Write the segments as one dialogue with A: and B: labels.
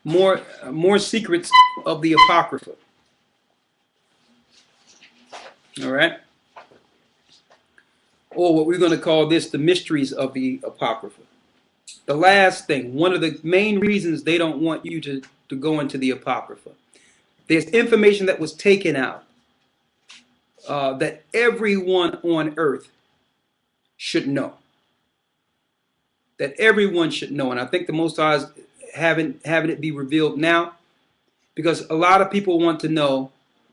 A: more secrets of the Apocrypha. All right? Or what we're going to call this, the mysteries of the Apocrypha. The last thing, one of the main reasons they don't want you to go into the Apocrypha. There's information that was taken out that everyone on earth should know. That everyone should know. And I think the Most High is having it be revealed now, because a lot of people want to know,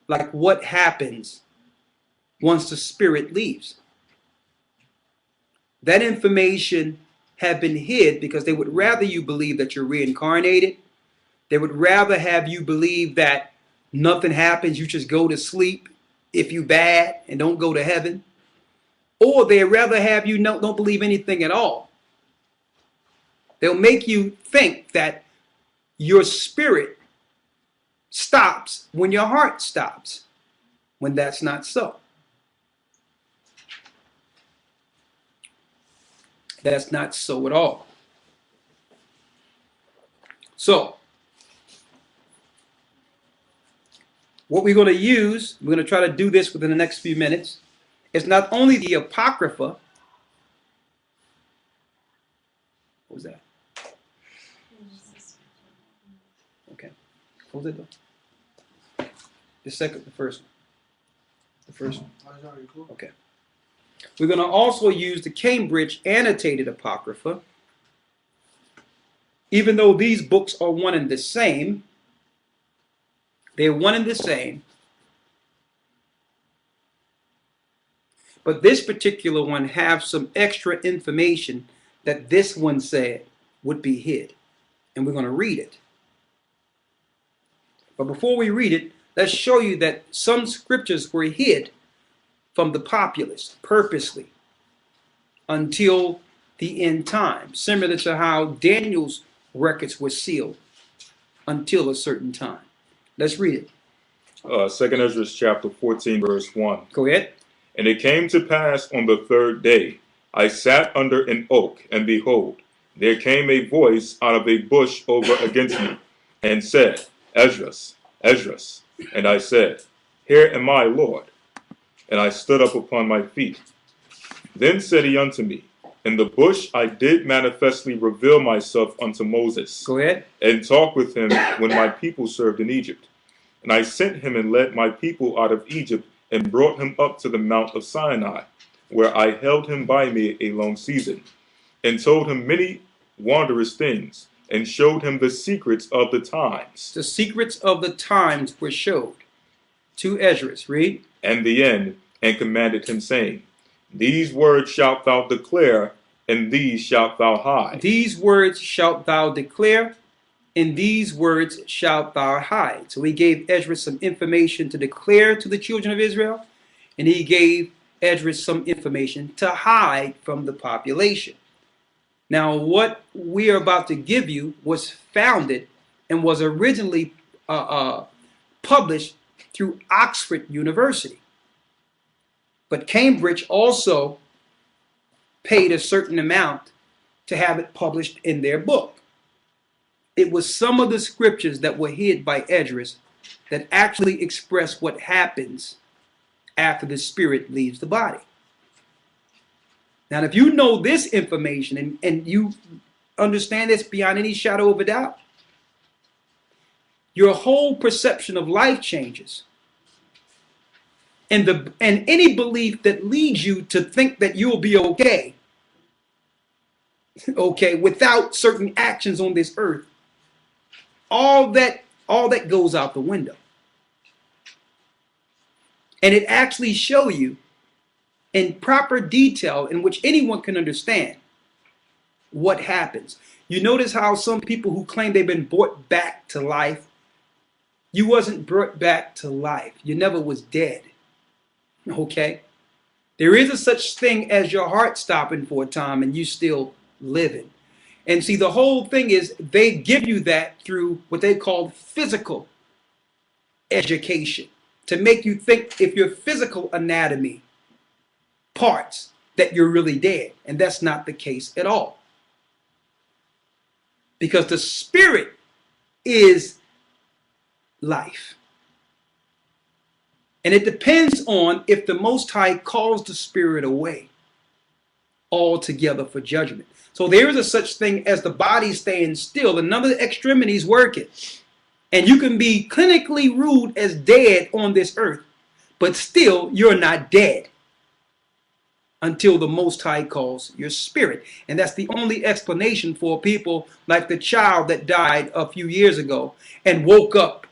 A: like, what happens once the spirit leaves. That information have been hid because they would rather you believe that you're reincarnated. They would rather have you believe that nothing happens, you just go to sleep if you bad and don't go to heaven. Or they'd rather have you don't believe anything at all. They'll make you think that your spirit stops when your heart stops, when that's not so. That's not so at all. So, what we're going to use, we're going to try to do this within the next few minutes, is not only the Apocrypha. What was that? Okay. What was it though? The first one. The first one. Okay. We're going to also use the Cambridge annotated Apocrypha. Even though these books are one and the same, they're one and the same. But this particular one has some extra information that this one said would be hid. And we're going to read it. But before we read it, let's show you that some scriptures were hid from the populace purposely until the end time, similar to how Daniel's records were sealed until a certain time. Let's read it.
B: 2 Ezra chapter 14, verse 1.
A: Go ahead.
B: And it came to pass on the third day, I sat under an oak, and behold, there came a voice out of a bush over against me, and said, Esdras, Esdras. And I said, Here am I, Lord. And I stood up upon my feet. Then said he unto me, In the bush I did manifestly reveal myself unto Moses.
A: Go ahead.
B: And talk with him when my people served in Egypt. And I sent him and led my people out of Egypt, and brought him up to the Mount of Sinai, where I held him by me a long season, and told him many wondrous things, and showed him the secrets of the times.
A: The secrets of the times were showed to Esdras. Read.
B: And the end, and commanded him, saying, These words shalt thou declare, and these shalt thou hide.
A: These words shalt thou declare, and these words shalt thou hide. So he gave Esdras some information to declare to the children of Israel, and he gave Esdras some information to hide from the population. Now, what we are about to give you was founded and was originally published through Oxford University. But Cambridge also paid a certain amount to have it published in their book. It was some of the scriptures that were hid by Esdras that actually express what happens after the spirit leaves the body. Now, if you know this information and you understand this beyond any shadow of a doubt, your whole perception of life changes. And any belief that leads you to think that you'll be okay, without certain actions on this earth, all that goes out the window. And it actually shows you in proper detail in which anyone can understand what happens. You notice how some people who claim they've been brought back to life, you wasn't brought back to life. You never was dead. Okay? There is a such thing as your heart stopping for a time and you still living. And see, the whole thing is they give you that through what they call physical education to make you think if your physical anatomy parts that you're really dead. And that's not the case at all. Because the spirit is life. And it depends on if the Most High calls the spirit away altogether for judgment. So there is a such thing as the body staying still, another extremity is working. And you can be clinically ruled as dead on this earth, but still you're not dead until the Most High calls your spirit. And that's the only explanation for people like the child that died a few years ago and woke up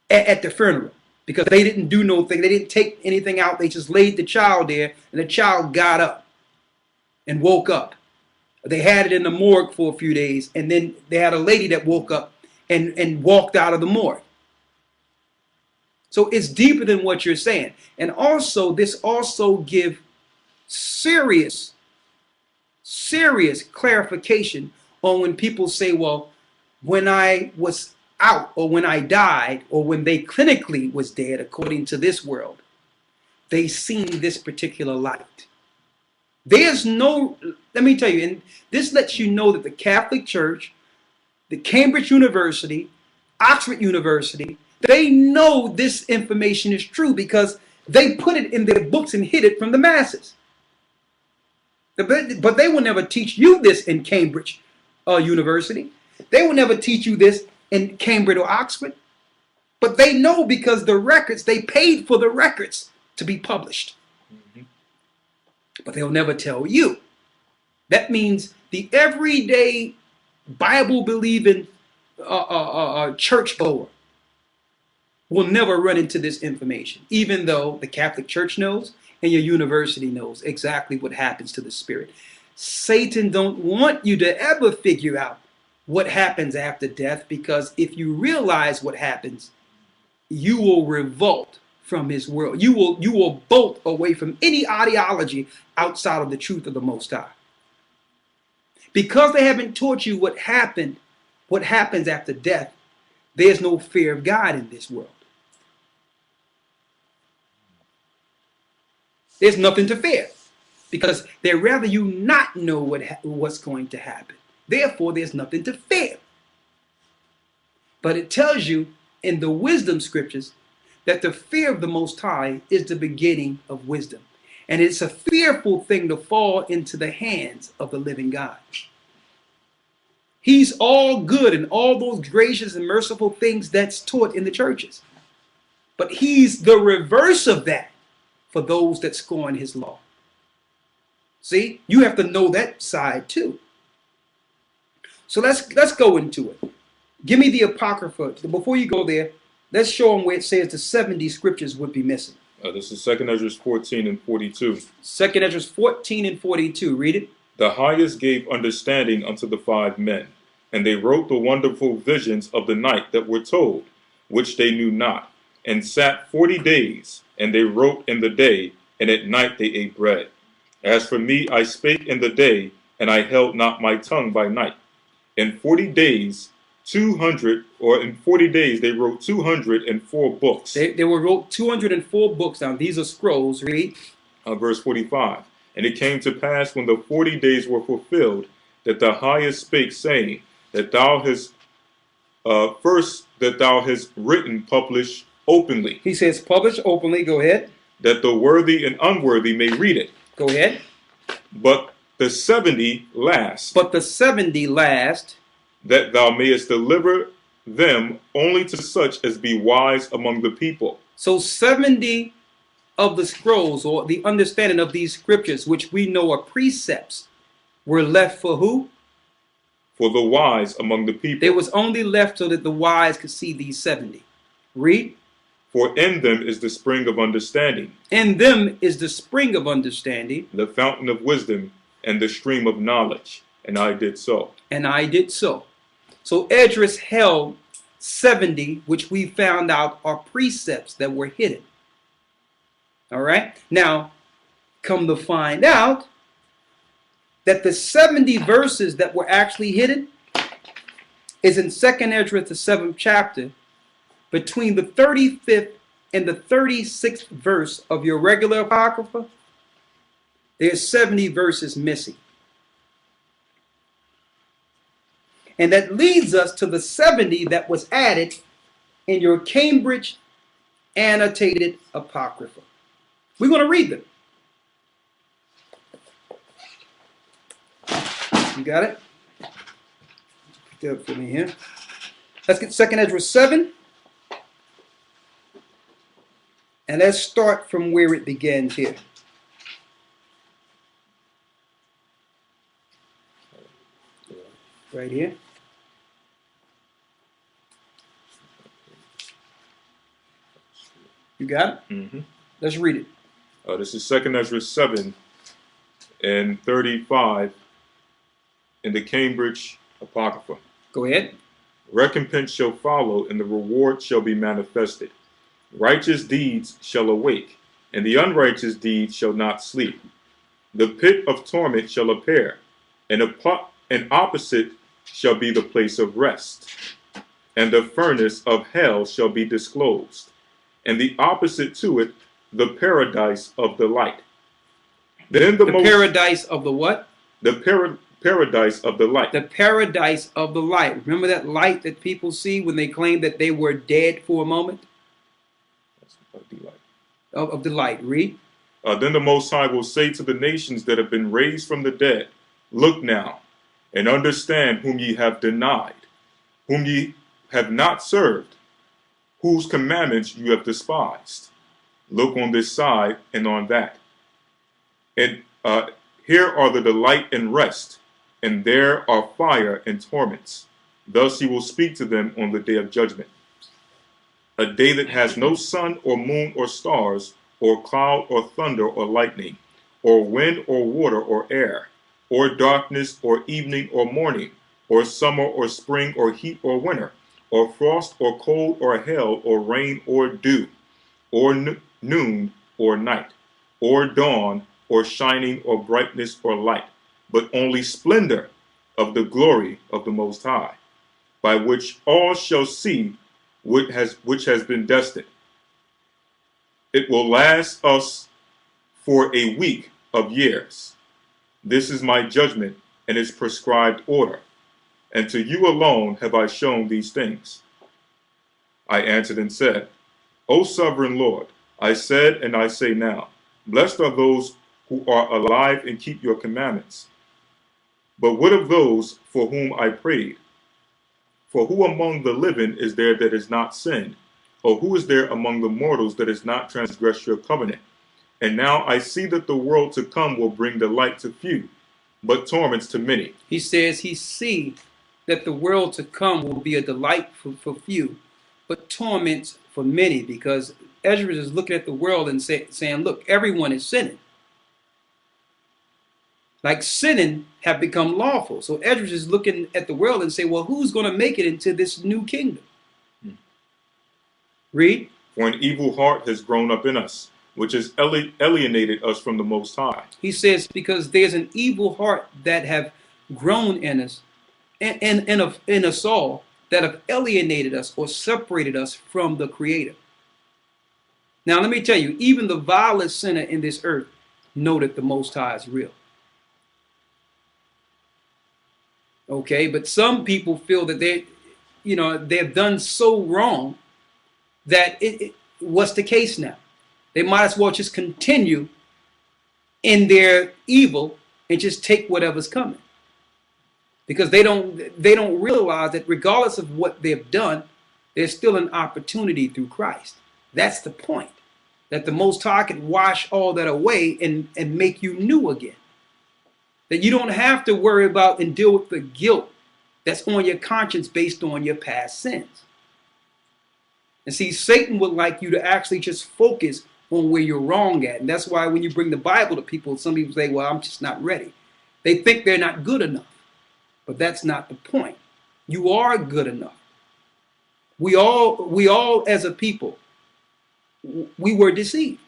A: at the funeral, because they didn't do no thing. They didn't take anything out. They just laid the child there, and the child got up and woke up. They had it in the morgue for a few days, and then they had a lady that woke up and walked out of the morgue. So it's deeper than what you're saying. And also, this also gives serious clarification on when people say, well, when I was out, or when I died, or when they clinically was dead, according to this world, they seen this particular light. There's no, let me tell you, and this lets you know that the Catholic Church, the Cambridge University, Oxford University, they know this information is true because they put it in their books and hid it from the masses. But they will never teach you this in Cambridge University. They will never teach you this in Cambridge or Oxford. But they know because the records, they paid for the records to be published. But they'll never tell you. That means the everyday Bible-believing church goer will never run into this information, even though the Catholic Church knows and your university knows exactly what happens to the spirit. Satan don't want you to ever figure out what happens after death, because if you realize what happens, you will revolt from his world. You will bolt away from any ideology outside of the truth of the Most High. Because they haven't taught you what happens after death, there's no fear of God in this world. There's nothing to fear, because they'd rather you not know what's going to happen. Therefore, there's nothing to fear. But it tells you in the wisdom scriptures that the fear of the Most High is the beginning of wisdom. And it's a fearful thing to fall into the hands of the living God. He's all good and all those gracious and merciful things that's taught in the churches. But he's the reverse of that for those that scorn his law. See, you have to know that side too. So let's go into it. Give me the Apocrypha. Before you go there, let's show them where it says the 70 scriptures would be missing.
B: This is 2 Ezra 14 and 42.
A: 2 Ezra 14 and 42. Read it.
B: The highest gave understanding unto the 5 men, and they wrote the wonderful visions of the night that were told, which they knew not, and sat 40 days, and they wrote in the day, and at night they ate bread. As for me, I spake in the day, and I held not my tongue by night. In 40 days, they wrote 204 books.
A: They wrote 204 books down. These are scrolls. Read.
B: Verse 45. And it came to pass when the 40 days were fulfilled, that the highest spake, saying, that thou hast written, published openly.
A: He says, publish openly. Go ahead.
B: That the worthy and unworthy may read it.
A: Go ahead.
B: But the 70 last.
A: But the 70 last.
B: That thou mayest deliver them only to such as be wise among the people.
A: So 70 of the scrolls, or the understanding of these scriptures, which we know are precepts, were left for who?
B: For the wise among the people.
A: It was only left so that the wise could see these 70. Read.
B: For in them is the spring of understanding.
A: In them is the spring of understanding.
B: The fountain of wisdom and the stream of knowledge. And I did so.
A: And I did so. So Esdras held 70, which we found out are precepts that were hidden. All right. Now, come to find out that the 70 verses that were actually hidden is in 2nd Esdras, the 7th chapter, between the 35th and the 36th verse of your regular Apocrypha. There's 70 verses missing. And that leads us to the 70 that was added in your Cambridge annotated Apocrypha. We're going to read them. You got it? Put that up for me here. Let's get 2nd Ezra 7. And let's start from where it begins here. Right here. You got it?
B: Mm-hmm.
A: Let's read it.
B: This is 2nd Ezra 7 and 35 in the Cambridge Apocrypha.
A: Go ahead.
B: Recompense shall follow, and the reward shall be manifested. Righteous deeds shall awake, and the unrighteous deeds shall not sleep. The pit of torment shall appear, and an opposite shall be the place of rest. And the furnace of hell shall be disclosed, and the opposite to it, the paradise of the light. Then the
A: paradise of the what?
B: The paradise of the light.
A: The paradise of the light. Remember that light that people see when they claim that they were dead for a moment?
B: That's the light.
A: Of the light. Read.
B: Then the Most High will say to the nations that have been raised from the dead, look now, and understand whom ye have denied, whom ye have not served, whose commandments you have despised. Look on this side and on that. And here are the delight and rest, and there are fire and torments. Thus he will speak to them on the day of judgment. A day that has no sun or moon or stars, or cloud or thunder or lightning, or wind or water or air, or darkness or evening or morning, or summer or spring or heat or winter, or frost or cold or hail or rain or dew, or noon or night, or dawn or shining or brightness or light, but only splendor of the glory of the Most High, by which all shall see which has been destined. It will last us for a week of years. This is my judgment and its prescribed order, and to you alone have I shown these things. I answered and said, O sovereign Lord, I said and I say now, blessed are those who are alive and keep your commandments. But what of those for whom I prayed? For who among the living is there that is not sinned? Or who is there among the mortals that has not transgressed your covenant? And now I see that the world to come will bring delight to few, but torments to many.
A: He says he see that the world to come will be a delight for few, but torments for many, because Ezra is looking at the world and saying, look, everyone is sinning. Like sinning have become lawful. So Ezra is looking at the world and saying, well, who's going to make it into this new kingdom? Read.
B: For an evil heart has grown up in us, which has alienated us from the Most High.
A: He says, because there's an evil heart that have grown in us, in us all, that have alienated us or separated us from the Creator. Now, let me tell you, even the vilest sinner in this earth know that the Most High is real. Okay, but some people feel that they've done so wrong that what's the case now? They might as well just continue in their evil and just take whatever's coming, because they don't realize that regardless of what they've done, there's still an opportunity through Christ. That's the point, that the Most High can wash all that away and make you new again. That you don't have to worry about and deal with the guilt that's on your conscience based on your past sins. And see, Satan would like you to actually just focus on where you're wrong at. And that's why when you bring the Bible to people, some people say, well, I'm just not ready. They think they're not good enough. But that's not the point. You are good enough. We all as a people, we were deceived.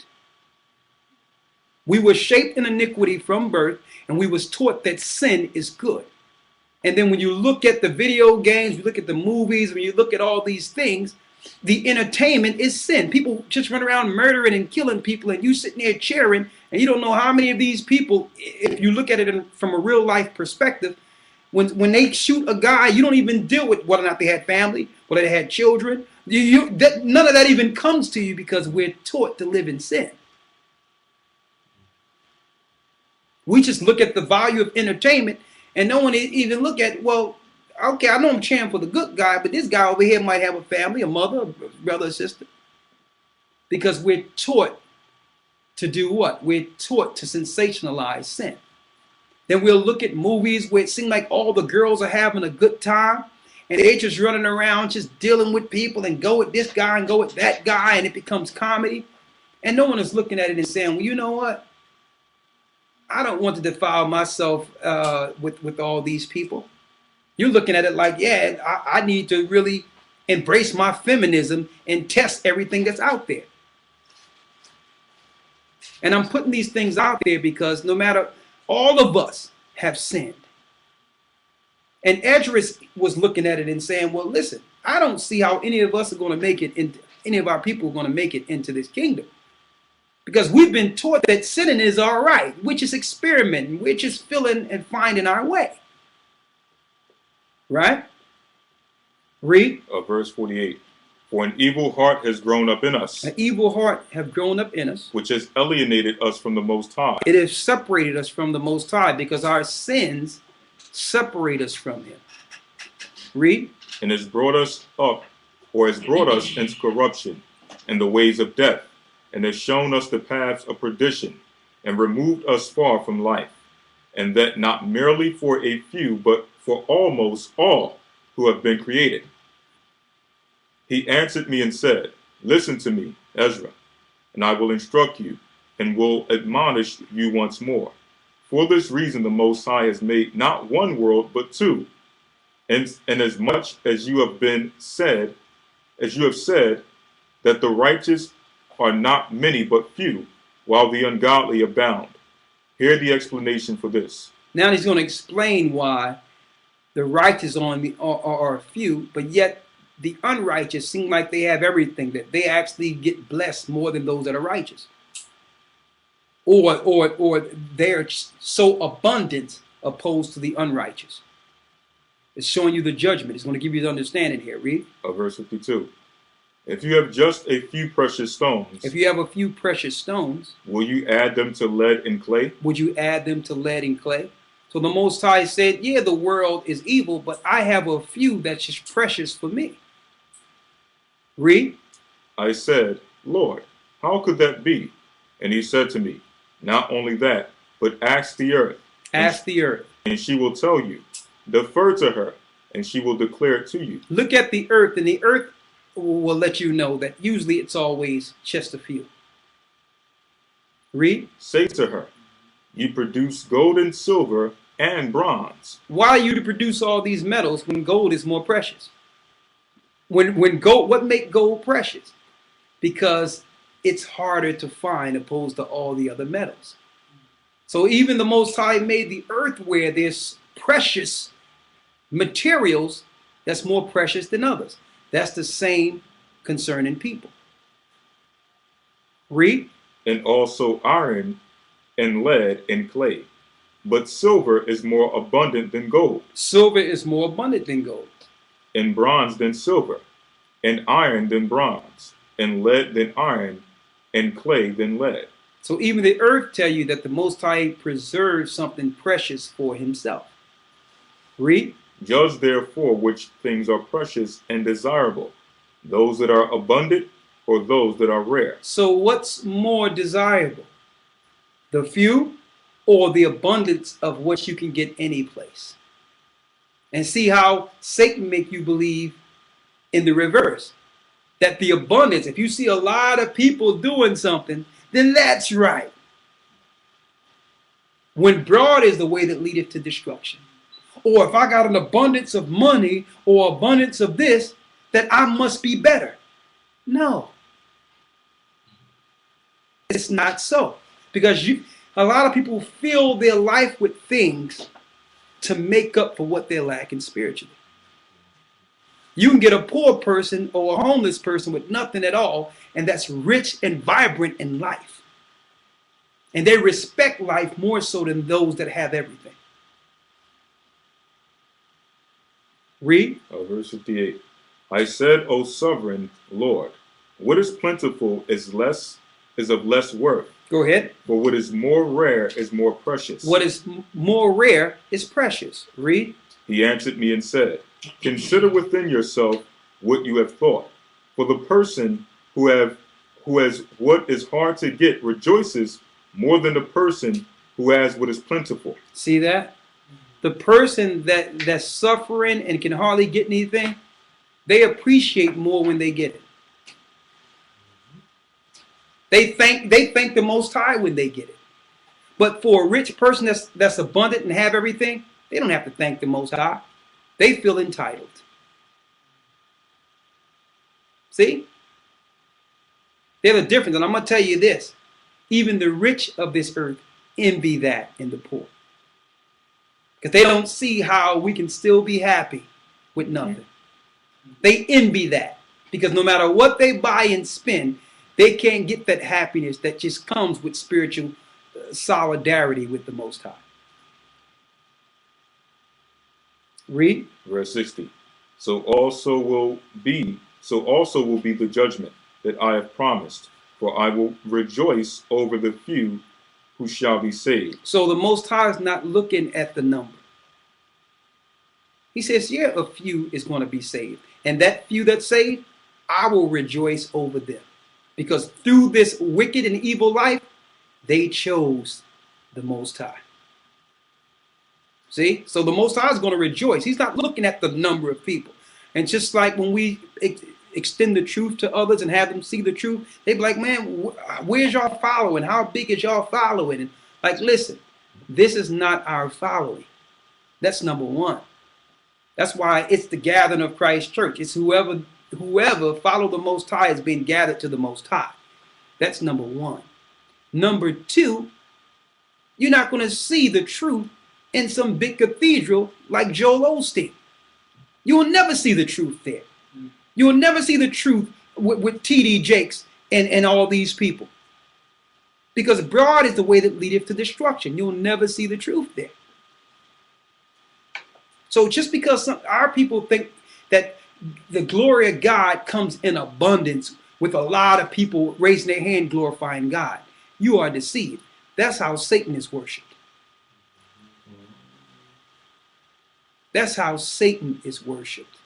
A: We were shaped in iniquity from birth, and we was taught that sin is good. And then when you look at the video games, you look at the movies, when you look at all these things, the entertainment is sin. People just run around murdering and killing people, and you sitting there cheering, and you don't know how many of these people, if you look at it from a real life perspective, When they shoot a guy, you don't even deal with whether or not they had family, whether they had children. None of that even comes to you because we're taught to live in sin. We just look at the value of entertainment and no one even look at, well, okay, I know I'm cheering for the good guy, but this guy over here might have a family, a mother, a brother, a sister. Because we're taught to do what? We're taught to sensationalize sin. Then we'll look at movies where it seems like all the girls are having a good time and they're just running around just dealing with people and go with this guy and go with that guy, and it becomes comedy. And no one is looking at it and saying, well, you know what? I don't want to defile myself with all these people. You're looking at it like, yeah, I need to really embrace my feminism and test everything that's out there. And I'm putting these things out there because no matter, all of us have sinned. And Esdras was looking at it and saying, well, listen, I don't see how any of us are going to make it into, any of our people are going to make it into this kingdom. Because we've been taught that sinning is all right. We're just experimenting. We're just feeling and finding our way. Right? Read.
B: Verse 48. For an evil heart has grown up in us.
A: An evil heart have grown up in us.
B: Which has alienated us from the Most High.
A: It has separated us from the Most High because our sins separate us from Him. Read.
B: And has brought us up, or has brought us into corruption and the ways of death, and has shown us the paths of perdition, and removed us far from life. And that not merely for a few, but for almost all who have been created. He answered me and said, listen to me, Ezra, and I will instruct you, and will admonish you once more. For this reason the Most High has made not one world, but two. And as much as you have said, that the righteous are not many but few, while the ungodly abound. Hear the explanation for this.
A: Now he's going to explain why the righteous are few, but yet the unrighteous seem like they have everything, that they actually get blessed more than those that are righteous. Or they're so abundant opposed to the unrighteous. It's showing you the judgment. It's going to give you the understanding here. Read.
B: Verse 52. If you have just a few precious stones.
A: If you have a few precious stones.
B: Will you add them to lead and clay?
A: Would you add them to lead and clay? So the Most High said, yeah, the world is evil, but I have a few that's just precious for me. Read.
B: I said, Lord, how could that be? And he said to me, not only that, but ask the earth.
A: Ask the earth.
B: And she will tell you. Defer to her, and she will declare it to you.
A: Look at the earth, and the earth will let you know that usually it's always just a few. Read.
B: Say to her, you produce gold and silver and bronze.
A: Why are you to produce all these metals when gold is more precious? When gold, what make gold precious? Because it's harder to find opposed to all the other metals. So even the Most High made the earth where there's precious materials that's more precious than others. That's the same concerning people. Read.
B: And also iron and lead and clay. But silver is more abundant than gold.
A: Silver is more abundant than gold.
B: And bronze than silver. And iron than bronze. And lead than iron. And clay than lead.
A: So even the earth tell you that the Most High preserves something precious for Himself. Read.
B: Judge therefore which things are precious and desirable, those that are abundant or those that are rare.
A: So what's more desirable? The few or the abundance of what you can get any place? And see how Satan make you believe in the reverse. That the abundance, if you see a lot of people doing something, then that's right. When broad is the way that leadeth to destruction. Or if I got an abundance of money or abundance of this, that I must be better. No. It's not so. Because a lot of people fill their life with things to make up for what they're lacking spiritually. You can get a poor person or a homeless person with nothing at all, and that's rich and vibrant in life. And they respect life more so than those that have everything. Read.
B: Verse 58. I said, O sovereign Lord, what is plentiful is of less worth,
A: Go ahead.
B: but what is more rare is more precious.
A: What is more rare is precious. Read.
B: He answered me and said, consider within yourself what you have thought. For the person who has what is hard to get rejoices more than the person who has what is plentiful.
A: See that? The person that's suffering and can hardly get anything, they appreciate more when they get it. They thank the Most High when they get it. But for a rich person that's abundant and have everything, they don't have to thank the Most High. They feel entitled. See? There's a difference. And I'm going to tell you this. Even the rich of this earth envy that in the poor. Because they don't see how we can still be happy with nothing. They envy that. Because no matter what they buy and spend, they can't get that happiness that just comes with spiritual solidarity with the Most High. Read.
B: Verse 60. So also will be the judgment that I have promised, for I will rejoice over the few who shall be saved.
A: So the Most High is not looking at the number. He says, yeah, a few is going to be saved. And that few that's saved, I will rejoice over them. Because through this wicked and evil life, they chose the Most High. See? So the Most High is going to rejoice. He's not looking at the number of people. And just like when we extend the truth to others and have them see the truth, they be like, man, where's y'all following? How big is y'all following? And like, listen, this is not our following. That's number one. That's why it's the gathering of Christ's church. It's whoever follow the Most High is being gathered to the Most High. That's number one. Number two, you're not going to see the truth in some big cathedral like Joel Osteen. You will never see the truth there. You will never see the truth with T.D. Jakes and all these people. Because broad is the way that leadeth to destruction. You'll never see the truth there. So just because our people think that the glory of God comes in abundance with a lot of people raising their hand glorifying God, you are deceived. That's how Satan is worshipped. That's how Satan is worshipped.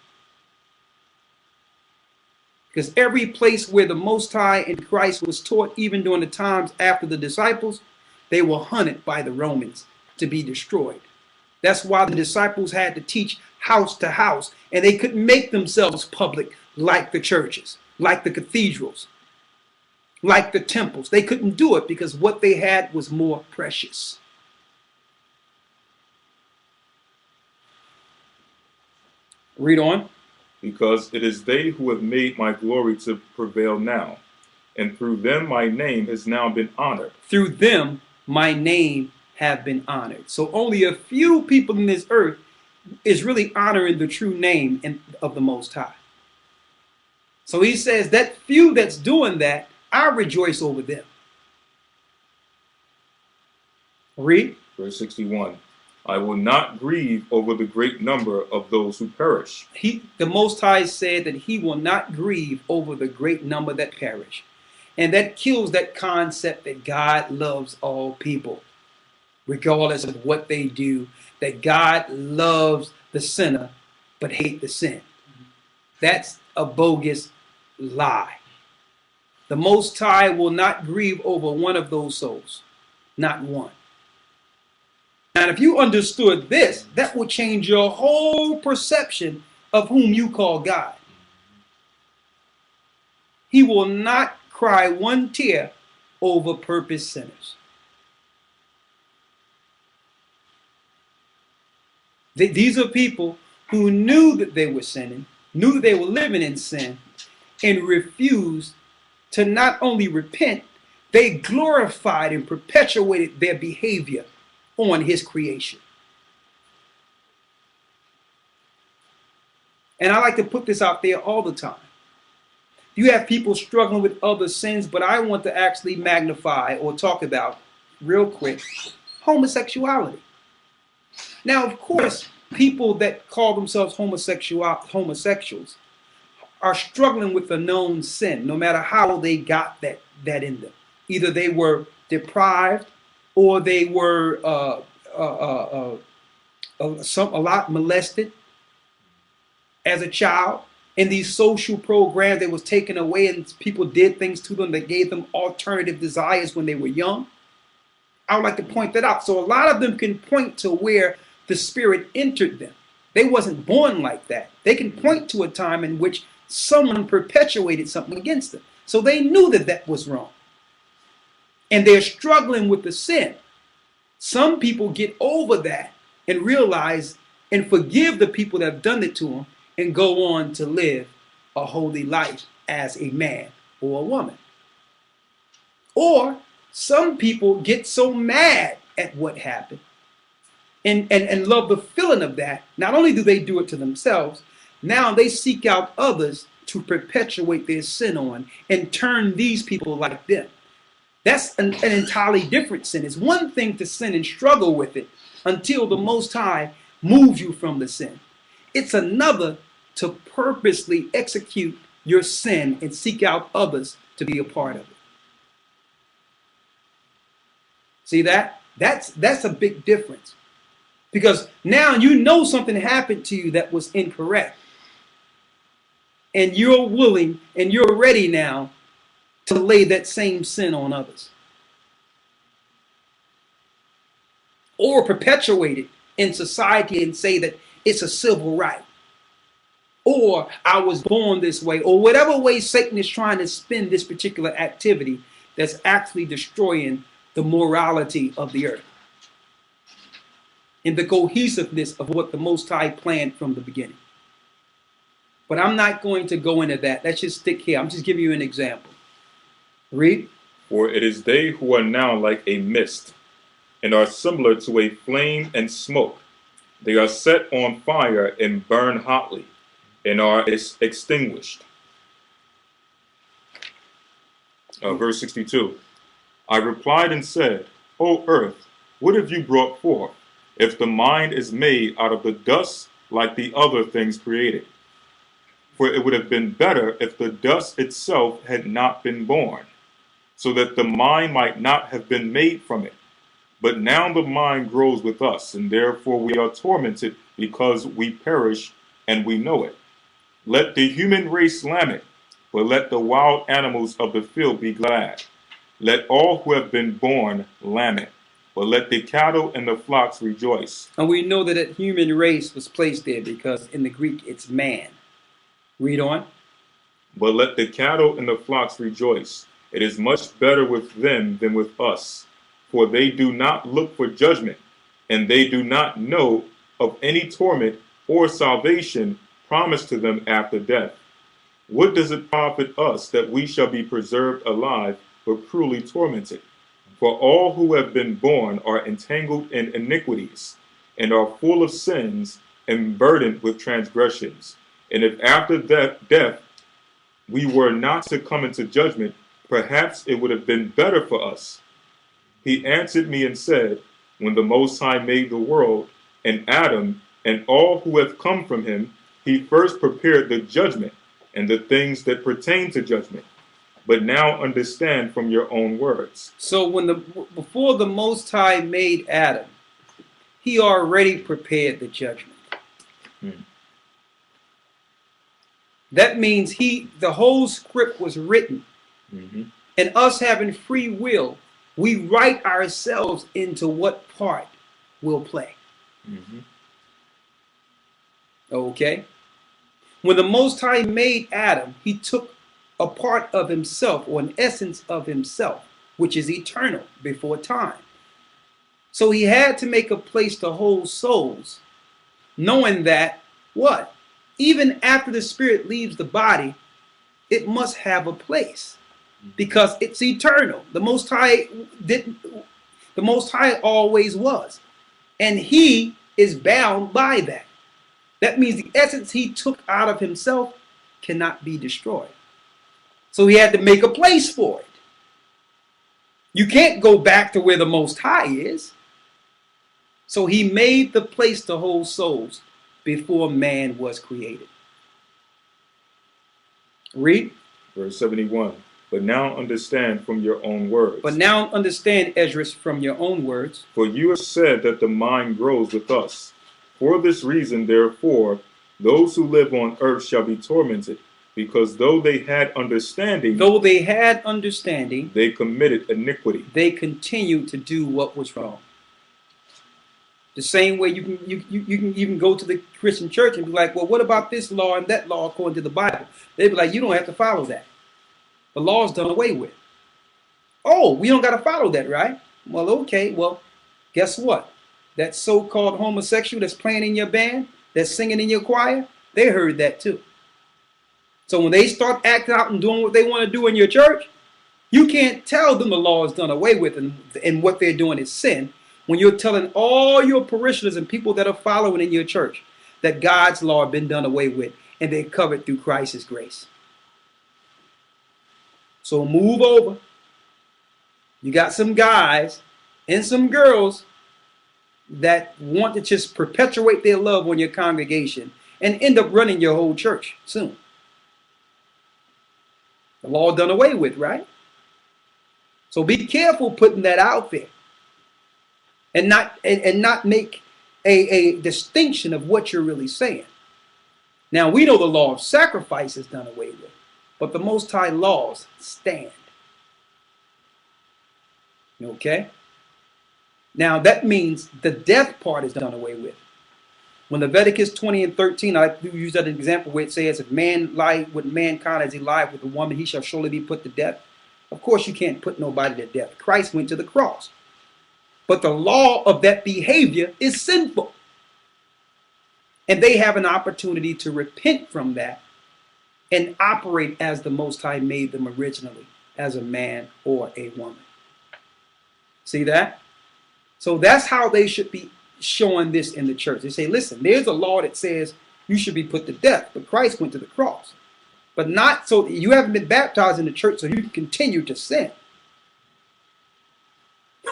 A: Because every place where the Most High in Christ was taught, even during the times after the disciples, they were hunted by the Romans to be destroyed. That's why the disciples had to teach house to house, and they couldn't make themselves public like the churches, like the cathedrals, like the temples. They couldn't do it because what they had was more precious. Read on.
B: Because it is they who have made my glory to prevail now, and through them my name has now been honored.
A: Through them my name have been honored. So only a few people in this earth is really honoring the true name of the Most High. So he says that few that's doing that, I rejoice over them. Read.
B: Verse 61. I will not grieve over the great number of those who perish.
A: The Most High said that he will not grieve over the great number that perish. And that kills that concept that God loves all people, regardless of what they do, that God loves the sinner but hate the sin. That's a bogus lie. The Most High will not grieve over one of those souls, not one. And if you understood this, that would change your whole perception of whom you call God. He will not cry one tear over purposed sinners. These are people who knew that they were sinning, knew that they were living in sin, and refused to not only repent, they glorified and perpetuated their behavior on his creation. And I like to put this out there all the time. You have people struggling with other sins, but I want to actually magnify or talk about, real quick, homosexuality. Now, of course, people that call themselves homosexuals are struggling with a known sin, no matter how they got that in them. Either they were deprived, or they were a lot molested as a child. In these social programs, they was taken away, and people did things to them that gave them alternative desires when they were young. I would like to point that out. So a lot of them can point to where the Spirit entered them. They wasn't born like that. They can point to a time in which someone perpetuated something against them. So they knew that that was wrong. And they're struggling with the sin. Some people get over that and realize and forgive the people that have done it to them and go on to live a holy life as a man or a woman. Or some people get so mad at what happened and love the feeling of that. Not only do they do it to themselves, now they seek out others to perpetuate their sin on and turn these people like them. That's an entirely different sin. It's one thing to sin and struggle with it until the Most High moves you from the sin. It's another to purposely execute your sin and seek out others to be a part of it. See that? That's a big difference. Because now you know something happened to you that was incorrect. And you're willing and you're ready now to lay that same sin on others. Or perpetuate it in society and say that it's a civil right. Or I was born this way. Or whatever way Satan is trying to spin this particular activity that's actually destroying the morality of the earth and the cohesiveness of what the Most High planned from the beginning. But I'm not going to go into that. Let's just stick here. I'm just giving you an example. Read.
B: For it is they who are now like a mist, and are similar to a flame and smoke. They are set on fire and burn hotly, and are extinguished. Verse 62. I replied and said, O earth, what have you brought forth, if the mind is made out of the dust like the other things created? For it would have been better if the dust itself had not been born, so that the mind might not have been made from it. But now the mind grows with us, and therefore we are tormented because we perish, and we know it. Let the human race lament, but let the wild animals of the field be glad. Let all who have been born lament, but let the cattle and the flocks rejoice.
A: And we know that that human race was placed there because in the Greek it's man. Read on.
B: But let the cattle and the flocks rejoice. It is much better with them than with us. For they do not look for judgment, and they do not know of any torment or salvation promised to them after death. What does it profit us that we shall be preserved alive, but cruelly tormented? For all who have been born are entangled in iniquities, and are full of sins, and burdened with transgressions. And if after death we were not to come into judgment, perhaps it would have been better for us. He answered me and said, when the Most High made the world, and Adam, and all who have come from him, he first prepared the judgment, and the things that pertain to judgment. But now understand from your own words.
A: So before the Most High made Adam, he already prepared the judgment. That means the whole script was written. And us having free will, we write ourselves into what part we'll play. Okay? When the Most High made Adam, he took a part of himself, or an essence of himself, which is eternal before time. So he had to make a place to hold souls, knowing that, what? Even after the spirit leaves the body, it must have a place, because it's eternal. The Most High the Most High always was, and he is bound by that. That means the essence he took out of himself cannot be destroyed. So he had to make a place for it. You can't go back to where the Most High is. So he made the place to hold souls before man was created. Read.
B: Verse 71. But now understand from your own words.
A: But now understand, Esdras, from your own words.
B: For you have said that the mind grows with us. For this reason, therefore, those who live on earth shall be tormented, because though they had understanding, they committed iniquity.
A: They continued to do what was wrong. The same way you can even go to the Christian church and be like, well, what about this law and that law according to the Bible? They'd be like, you don't have to follow that. The law's done away with. Oh, we don't got to follow that, right? Well, okay. Well, guess what? That so-called homosexual that's playing in your band, that's singing in your choir, they heard that too. So when they start acting out and doing what they want to do in your church, you can't tell them the law is done away with and what they're doing is sin, when you're telling all your parishioners and people that are following in your church that God's law has been done away with and they're covered through Christ's grace. So move over. You got some guys and some girls that want to just perpetuate their love on your congregation and end up running your whole church soon. The law done away with, right? So be careful putting that out there and not make a distinction of what you're really saying. Now, we know the law of sacrifice is done away with, but the Most High laws stand. Okay? Now, that means the death part is done away with. When Leviticus 20 and 13, I use that as an example where it says, if man lie with mankind as he lied with a woman, he shall surely be put to death. Of course, you can't put nobody to death. Christ went to the cross. But the law of that behavior is sinful. And they have an opportunity to repent from that and operate as the Most High made them originally, as a man or a woman. See that? So that's how they should be showing this in the church. They say, listen, there's a law that says you should be put to death, but Christ went to the cross. But not so you haven't been baptized in the church so you can continue to sin.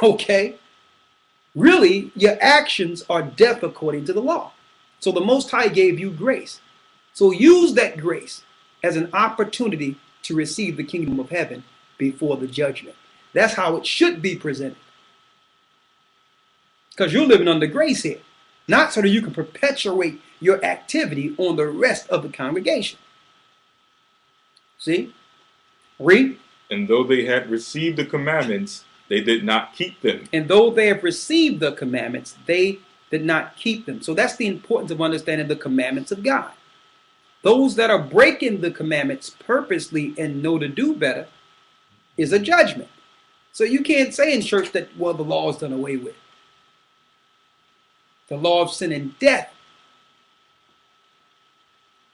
A: Okay? Really, your actions are death according to the law. So the Most High gave you grace. So use that grace as an opportunity to receive the kingdom of heaven before the judgment. That's how it should be presented. Because you're living under grace here. Not so that you can perpetuate your activity on the rest of the congregation. See? Read.
B: And though they had received the commandments, they did not keep them.
A: And though they have received the commandments, they did not keep them. So that's the importance of understanding the commandments of God. Those that are breaking the commandments purposely and know to do better is a judgment. So you can't say in church that, well, the law is done away with. The law of sin and death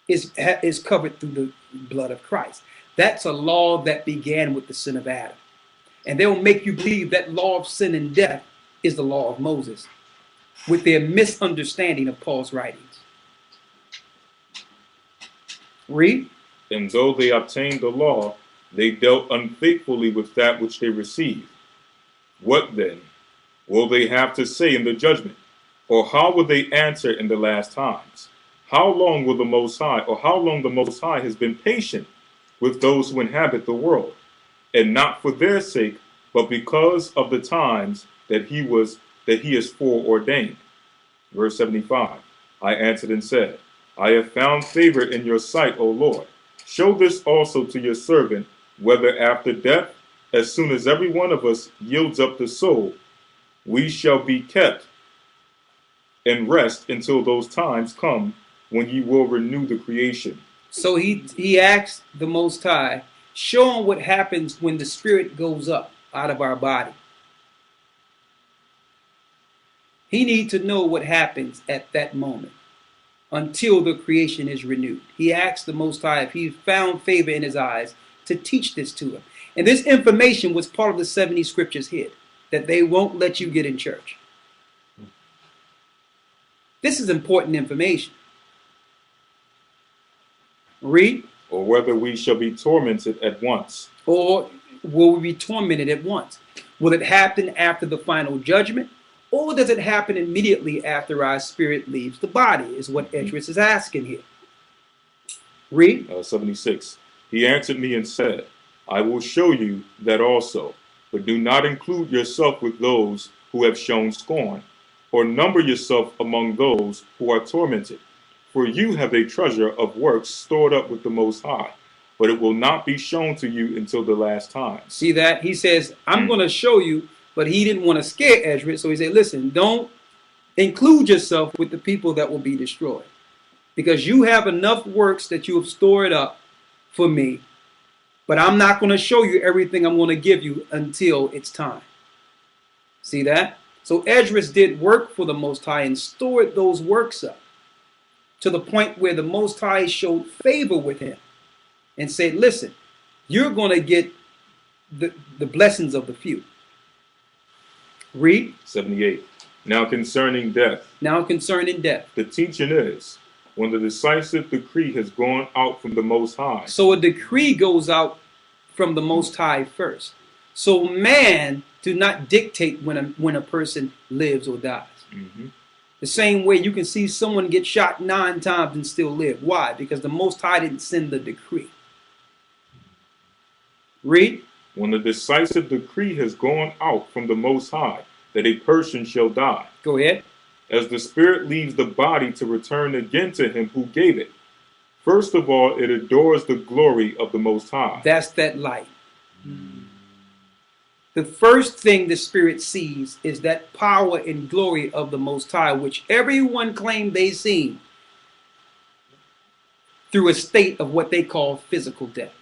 A: is covered through the blood of Christ. That's a law that began with the sin of Adam. And they'll make you believe that law of sin and death is the law of Moses, with their misunderstanding of Paul's writings. Read.
B: And though they obtained the law, they dealt unfaithfully with that which they received. What then will they have to say in the judgment? Or how will they answer in the last times? How long will the Most High, or how long the Most High has been patient with those who inhabit the world, and not for their sake, but because of the times that he has foreordained? Verse 75. I answered and said, I have found favor in your sight, O Lord. Show this also to your servant, whether after death, as soon as every one of us yields up the soul, we shall be kept and rest until those times come when he will renew the creation.
A: So he asked the Most High, show him what happens when the spirit goes up out of our body. He needs to know what happens at that moment until the creation is renewed. He asked the Most High if he found favor in his eyes to teach this to him. And this information was part of the 70 scriptures hid that they won't let you get in church. This is important information. Read.
B: Or whether we shall be tormented at once.
A: Or will we be tormented at once? Will it happen after the final judgment? Or does it happen immediately after our spirit leaves the body, is what Esdras is asking here. Read.
B: 76. He answered me and said, I will show you that also, but do not include yourself with those who have shown scorn, or number yourself among those who are tormented. For you have a treasure of works stored up with the Most High, but it will not be shown to you until the last time.
A: See that? He says, I'm going to show you, but he didn't want to scare Esdras, so he said, listen, don't include yourself with the people that will be destroyed, because you have enough works that you have stored up for me, but I'm not going to show you everything I'm going to give you until it's time. See that? So Esdras did work for the Most High and stored those works up to the point where the Most High showed favor with him and said, listen, you're going to get the blessings of the few. Read.
B: 78. Now concerning death.
A: Now concerning death.
B: The teaching is, when the decisive decree has gone out from the Most High.
A: So a decree goes out from the Most High first. So man do not dictate when a person lives or dies. The same way you can see someone get shot 9 times and still live. Why? Because the Most High didn't send the decree. Read.
B: When the decisive decree has gone out from the Most High, that a person shall die.
A: Go ahead.
B: As the spirit leaves the body to return again to him who gave it. First of all, it adores the glory of the Most High.
A: That's that light. The first thing the spirit sees is that power and glory of the Most High, which everyone claimed they seen through a state of what they call physical death.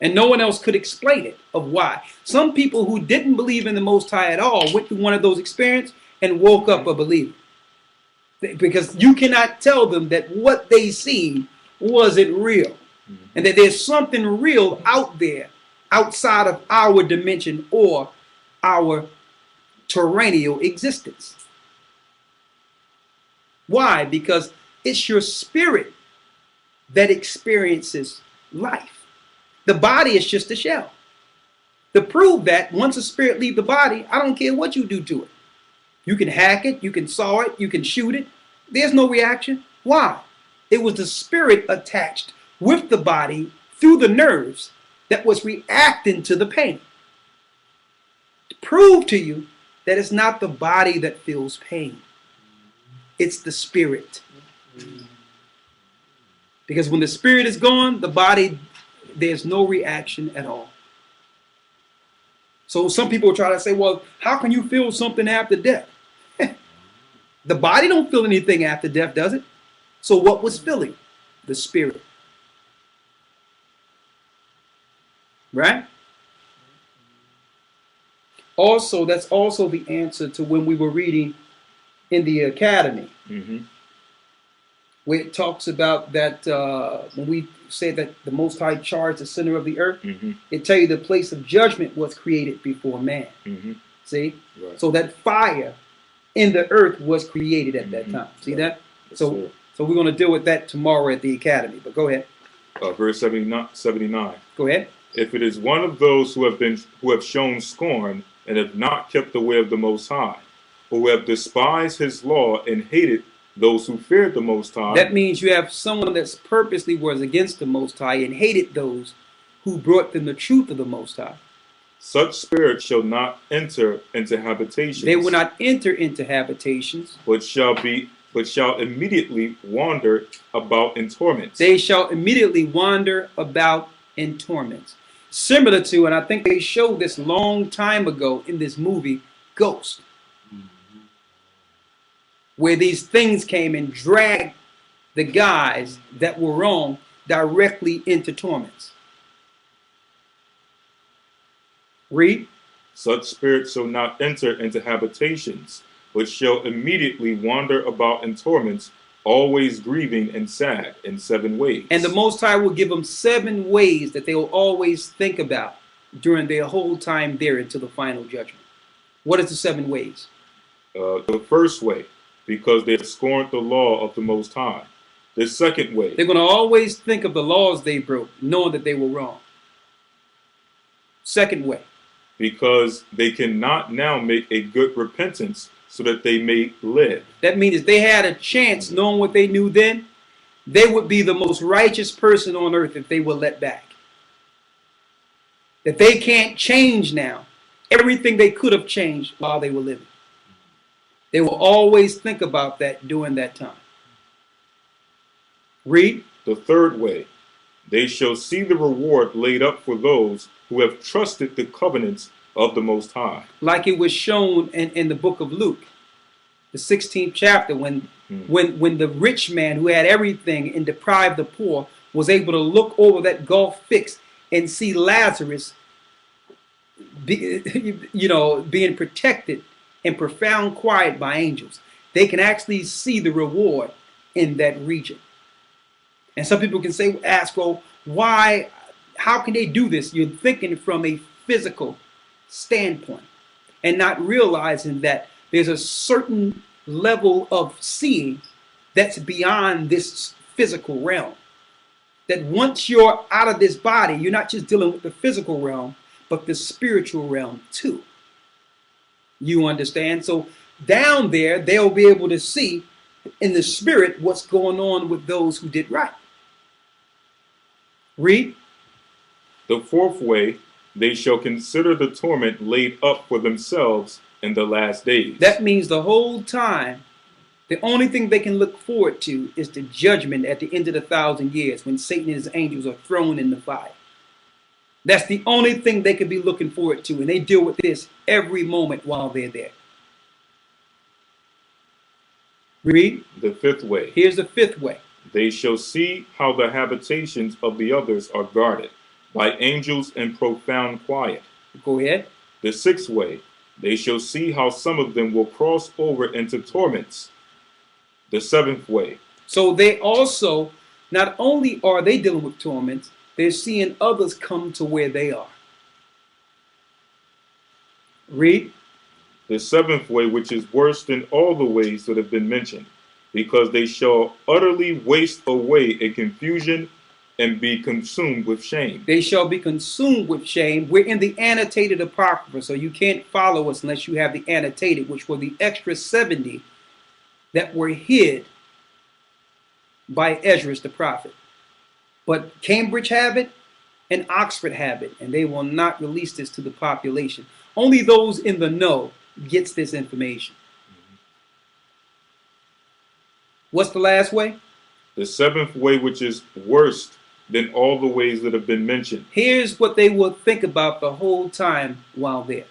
A: And no one else could explain it of why. Some people who didn't believe in the Most High at all went through one of those experiences and woke up a believer. Because you cannot tell them that what they seen wasn't real. And that there's something real out there outside of our dimension or our terrestrial existence. Why? Because it's your spirit that experiences life. The body is just a shell. To prove that, once a spirit leaves the body, I don't care what you do to it. You can hack it, you can saw it, you can shoot it. There's no reaction. Why? It was the spirit attached with the body through the nerves that was reacting to the pain. To prove to you that it's not the body that feels pain. It's the spirit. Because when the spirit is gone, the body, there's no reaction at all. So some people try to say, well, how can you feel something after death? The body don't feel anything after death, does it? So what was feeling? The spirit. Right? Also, that's also the answer to when we were reading in the academy. Where it talks about that when we say that the Most High charged the center of the earth, it tell you the place of judgment was created before man. See? Right. So that fire in the earth was created at that time. See that? Yes, so we're going to deal with that tomorrow at the academy. But go ahead.
B: Verse 79.
A: Go ahead.
B: If it is one of those who have shown scorn and have not kept the way of the Most High, or who have despised his law and hated those who feared the Most High.
A: That means you have someone that's purposely was against the Most High and hated those who brought them the truth of the Most High.
B: Such spirits shall not enter into habitations.
A: They will not enter into habitations,
B: but shall immediately wander about in torments.
A: They shall immediately wander about in torments. Similar to, and I think they showed this long time ago in this movie, Ghost. Where these things came and dragged the guys that were wrong directly into torments. Read.
B: Such spirits shall not enter into habitations, but shall immediately wander about in torments, always grieving and sad in 7 ways.
A: And the Most High will give them 7 ways that they will always think about during their whole time there until the final judgment. What is the 7 ways?
B: The first way, because they have scorned the law of the Most High. The second way,
A: they're going to always think of the laws they broke, knowing that they were wrong. Second way,
B: because they cannot now make a good repentance so that they may live.
A: That means if they had a chance, knowing what they knew then, they would be the most righteous person on earth if they were let back. That they can't change now everything they could have changed while they were living. They will always think about that during that time. Read.
B: The third way, they shall see the reward laid up for those who have trusted the covenants of the Most High.
A: Like it was shown in the book of Luke, the 16th chapter, when the rich man who had everything and deprived the poor was able to look over that gulf fixed and see Lazarus being protected in profound quiet by angels. They can actually see the reward in that region. And some people can ask, well, why, how can they do this? You're thinking from a physical standpoint and not realizing that there's a certain level of seeing that's beyond this physical realm. That once you're out of this body, you're not just dealing with the physical realm, but the spiritual realm too. You understand? So down there, they'll be able to see in the spirit what's going on with those who did right. Read.
B: The fourth way, they shall consider the torment laid up for themselves in the last days.
A: That means the whole time, the only thing they can look forward to is the judgment at the end of the 1,000 years when Satan and his angels are thrown in the fire. That's the only thing they could be looking forward to, and they deal with this every moment while they're there. Read.
B: The fifth way.
A: Here's the fifth way.
B: They shall see how the habitations of the others are guarded by angels in profound quiet.
A: Go ahead.
B: The sixth way. They shall see how some of them will cross over into torments. The seventh way.
A: So they also, not only are they dealing with torments, they're seeing others come to where they are. Read.
B: The seventh way, which is worse than all the ways that have been mentioned, because they shall utterly waste away in confusion and be consumed with shame.
A: They shall be consumed with shame. We're in the annotated Apocrypha, so you can't follow us unless you have the annotated, which were the extra 70 that were hid by Ezra the prophet. But Cambridge have it and Oxford have it, and they will not release this to the population. Only those in the know gets this information. What's the last way?
B: The seventh way, which is worse than all the ways that have been mentioned.
A: Here's what they will think about the whole time while there.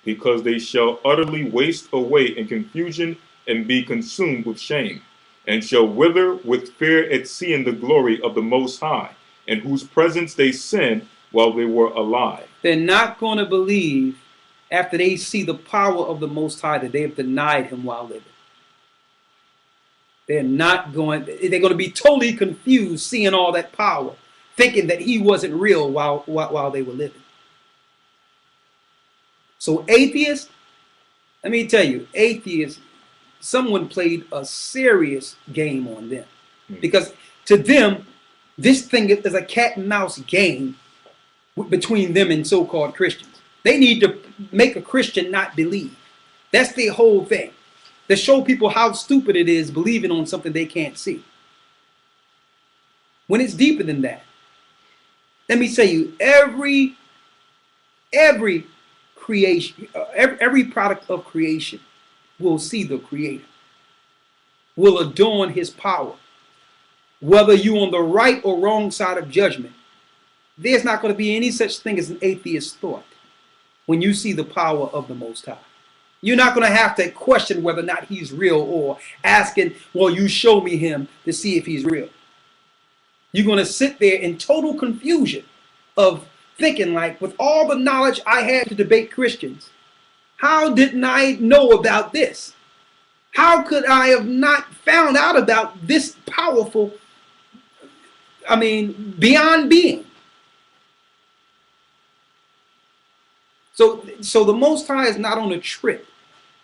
B: Because they shall utterly waste away in confusion and be consumed with shame, and shall wither with fear at seeing the glory of the Most High, in whose presence they sinned while they were alive.
A: They're not going to believe after they see the power of the Most High that they have denied him while living. They're going to be totally confused seeing all that power, thinking that he wasn't real while they were living. So atheists, let me tell you, atheists, someone played a serious game on them. Because to them, this thing is a cat and mouse game between them and so-called Christians. They need to make a Christian not believe. That's their whole thing. To show people how stupid it is believing on something they can't see. When it's deeper than that. Let me tell you, every creation, every product of creation will see the Creator, will adorn his power. Whether you're on the right or wrong side of judgment, there's not going to be any such thing as an atheist thought when you see the power of the Most High. You're not going to have to question whether or not he's real or asking, well, you show me him to see if he's real. You're going to sit there in total confusion of thinking like, with all the knowledge I had to debate Christians, how didn't I know about this? How could I have not found out about this powerful, beyond being? So the Most High is not on a trip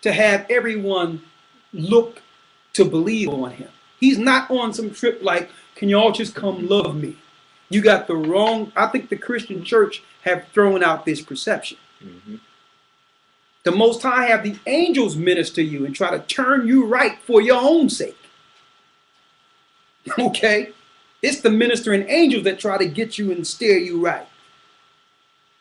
A: to have everyone look to believe on him. He's not on some trip like, can y'all just come love me? You got the wrong, I think the Christian church have thrown out this perception. The Most High have the angels minister you and try to turn you right for your own sake. Okay? It's the ministering angels that try to get you and steer you right.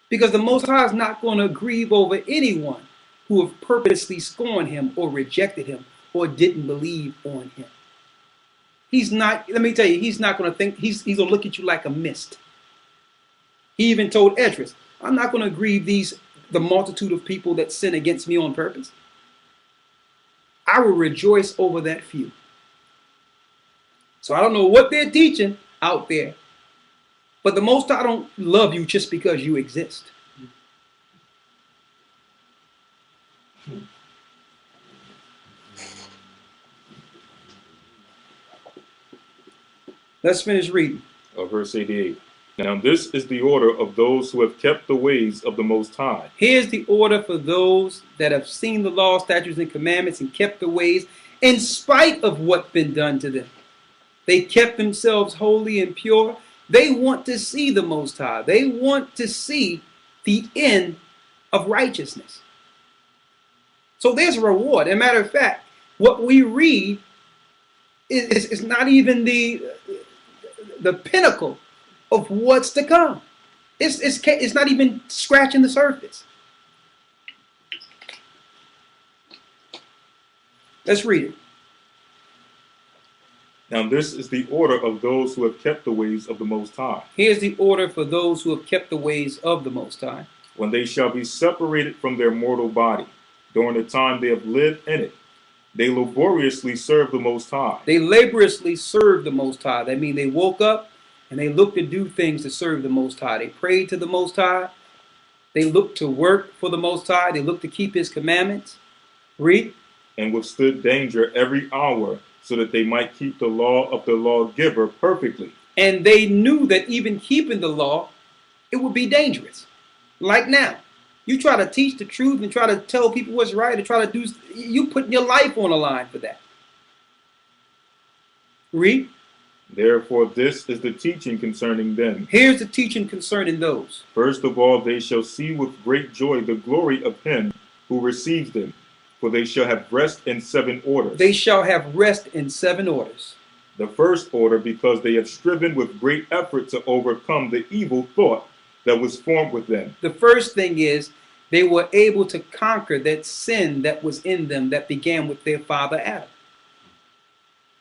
A: Because the Most High is not going to grieve over anyone who have purposely scorned him or rejected him or didn't believe on him. He's not, let me tell you, he's not going to think, he's going to look at you like a mist. He even told Esdras, I'm not going to grieve the multitude of people that sin against me on purpose. I will rejoice over that few. So I don't know what they're teaching out there, but the Most High don't love you just because you exist. Let's finish reading.
B: Verse 88. Now this is the order of those who have kept the ways of the Most High.
A: Here's the order for those that have seen the law, statutes, and commandments and kept the ways in spite of what's been done to them. They kept themselves holy and pure. They want to see the Most High. They want to see the end of righteousness. So there's a reward. As a matter of fact, what we read is not even the pinnacle of what's to come. It's not even scratching the surface. Let's read it.
B: Now this is the order of those who have kept the ways of the Most High.
A: Here's the order for those who have kept the ways of the Most High.
B: When they shall be separated from their mortal body, during the time they have lived in it, they laboriously serve the Most High.
A: They laboriously serve the Most High. That means they woke up and they looked to do things to serve the Most High. They prayed to the Most High. They looked to work for the Most High. They looked to keep his commandments. Read.
B: And withstood danger every hour, so that they might keep the law of the lawgiver perfectly.
A: And they knew that even keeping the law, it would be dangerous. Like now, you try to teach the truth and try to tell people what's right and try to do, you putting your life on the line for that. Read.
B: Therefore this is the teaching concerning them.
A: Here's the teaching concerning those.
B: First of all, they shall see with great joy the glory of him who receives them, for they shall have rest in 7 orders.
A: They shall have rest in 7 orders.
B: The first order, because they have striven with great effort to overcome the evil thought that was formed with them.
A: The first thing is they were able to conquer that sin that was in them that began with their father Adam.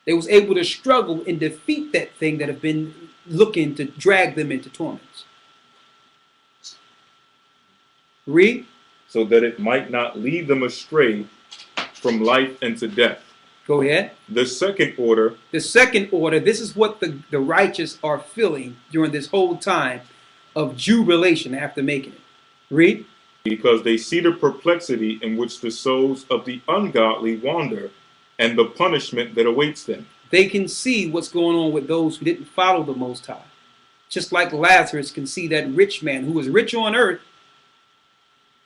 A: They was able to struggle and defeat that thing that have been looking to drag them into torments. Read.
B: So that it might not lead them astray from life into death.
A: Go ahead.
B: The second order.
A: The second order, this is what the righteous are feeling during this whole time of jubilation after making it. Read.
B: Because they see the perplexity in which the souls of the ungodly wander and the punishment that awaits them.
A: They can see what's going on with those who didn't follow the Most High. Just like Lazarus can see that rich man who was rich on earth,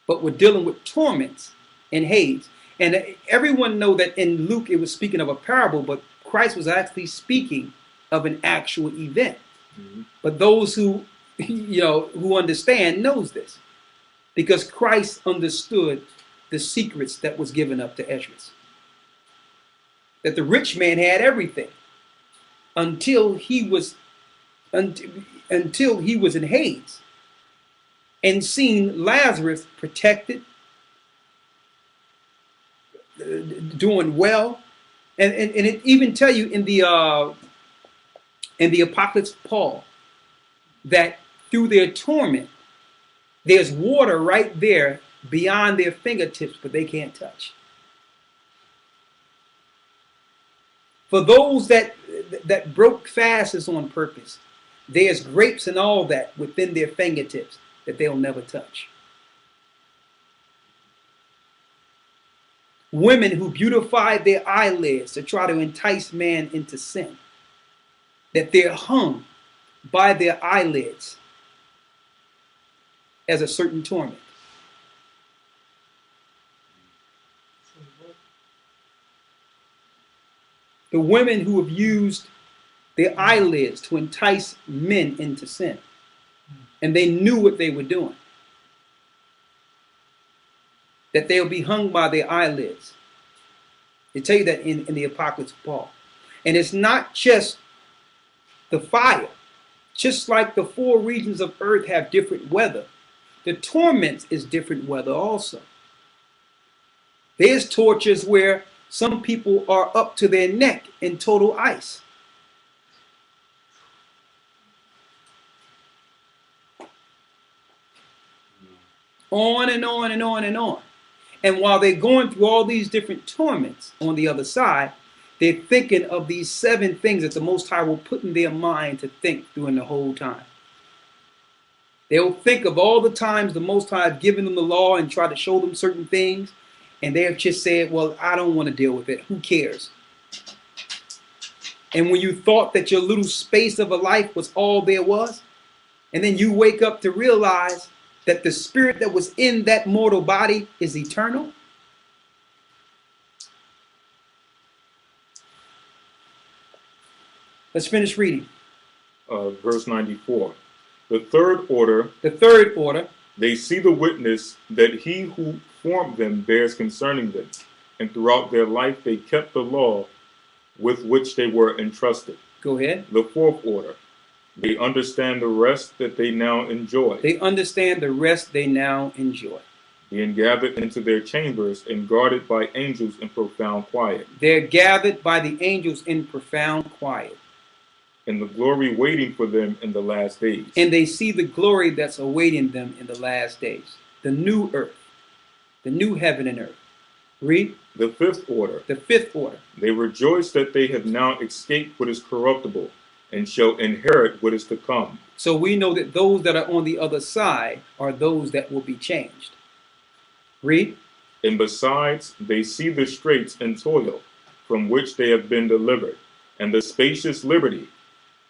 A: but were dealing with torments and Hades. And everyone know that in Luke it was speaking of a parable, but Christ was actually speaking of an actual event. Mm-hmm. But those who who understand knows this, because Christ understood the secrets that was given up to Esdras. That the rich man had everything until he was in Hades and seen Lazarus protected, doing well, and it even tell you in the Apocalypse of Paul that through their torment there's water right there beyond their fingertips, but they can't touch. For those that broke fasts on purpose, there's grapes and all that within their fingertips that they'll never touch. Women who beautified their eyelids to try to entice man into sin, that they're hung by their eyelids as a certain torment. The women who have used their eyelids to entice men into sin, and they knew what they were doing. that they'll be hung by their eyelids. They tell you that in the Apocalypse of Paul. And it's not just the fire. Just like the four regions of earth have different weather, the torments is different weather also. There's tortures where some people are up to their neck in total ice. On and on and on and on. And while they're going through all these different torments on the other side, they're thinking of these 7 things that the Most High will put in their mind to think during the whole time. They'll think of all the times the Most High has given them the law and tried to show them certain things, and they've just said, well, I don't want to deal with it. Who cares? And when you thought that your little space of a life was all there was, and then you wake up to realize that the spirit that was in that mortal body is eternal. Let's finish reading.
B: Verse 94. The third order.
A: The third order.
B: They see the witness that he who formed them bears concerning them, and throughout their life they kept the law with which they were entrusted.
A: Go ahead.
B: The fourth order. They understand the rest that they now enjoy.
A: They understand the rest they now enjoy.
B: Being gathered into their chambers and guarded by angels in profound quiet.
A: They're gathered by the angels in profound quiet.
B: And the glory waiting for them in the last days.
A: And they see the glory that's awaiting them in the last days. The new earth. The new heaven and earth. Read.
B: The fifth order.
A: The fifth order.
B: They rejoice that they have now escaped what is corruptible, and shall inherit what is to come.
A: So we know that those that are on the other side are those that will be changed. Read.
B: And besides, they see the straits and toil from which they have been delivered, and the spacious liberty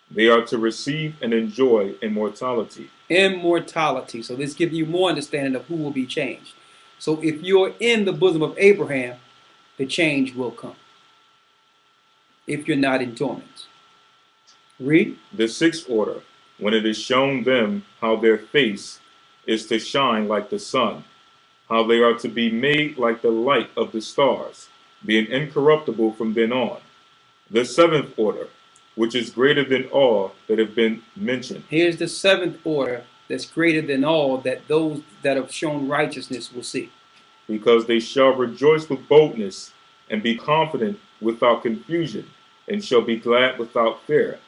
B: they are to receive and enjoy immortality.
A: Immortality. So this gives you more understanding of who will be changed. So if you're in the bosom of Abraham, the change will come. If you're not in torments. Read.
B: The sixth order, when it is shown them how their face is to shine like the sun, how they are to be made like the light of the stars, being incorruptible from then on. The seventh order, which is greater than all that have been mentioned.
A: Here's the seventh order that's greater than all that those that have shown righteousness will see.
B: Because they shall rejoice with boldness and be confident without confusion, and shall be glad without fear.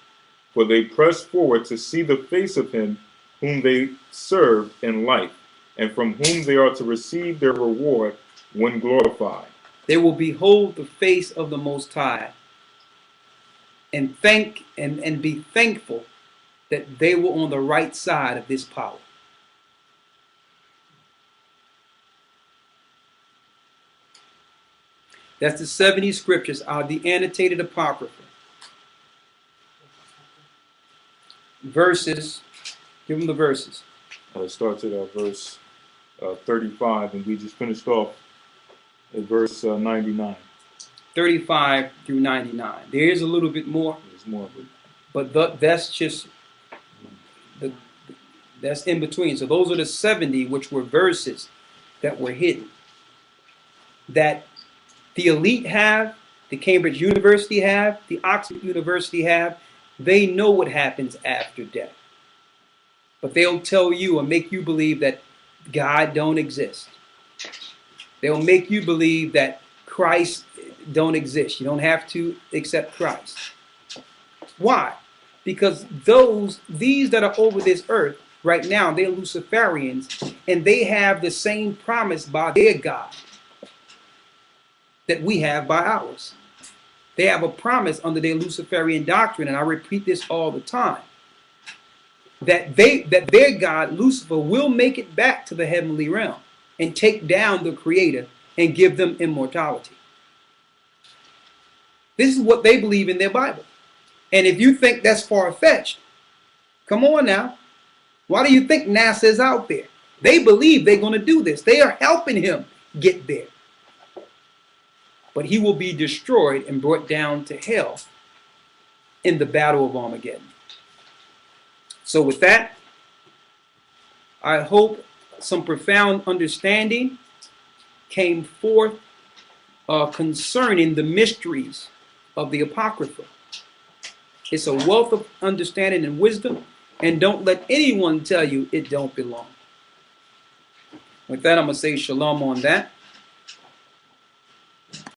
B: For they press forward to see the face of him whom they serve in life, and from whom they are to receive their reward when glorified.
A: They will behold the face of the Most High and be thankful that they were on the right side of this power. That's the 70 scriptures out of the annotated Apocrypha. Verses, give them the verses.
B: It starts at verse 35, and we just finished off at verse 99.
A: 35 through 99. There is a little bit more.
B: There's more of it.
A: But that's just, that's in between. So those are the 70 which were verses that were hidden. That the elite have, the Cambridge University have, the Oxford University have. They know what happens after death. But they'll tell you and make you believe that God don't exist. They'll make you believe that Christ don't exist. You don't have to accept Christ. Why? Because these that are over this earth right now, they're Luciferians, and they have the same promise by their God that we have by ours. They have a promise under their Luciferian doctrine, and I repeat this all the time, that their God, Lucifer, will make it back to the heavenly realm and take down the Creator and give them immortality. This is what they believe in their Bible. And if you think that's far-fetched, come on now. Why do you think NASA is out there? They believe they're going to do this. They are helping him get there. But he will be destroyed and brought down to hell in the battle of Armageddon. So with that, I hope some profound understanding came forth concerning the mysteries of the Apocrypha. It's a wealth of understanding and wisdom, and don't let anyone tell you it don't belong. With that, I'm going to say shalom on that.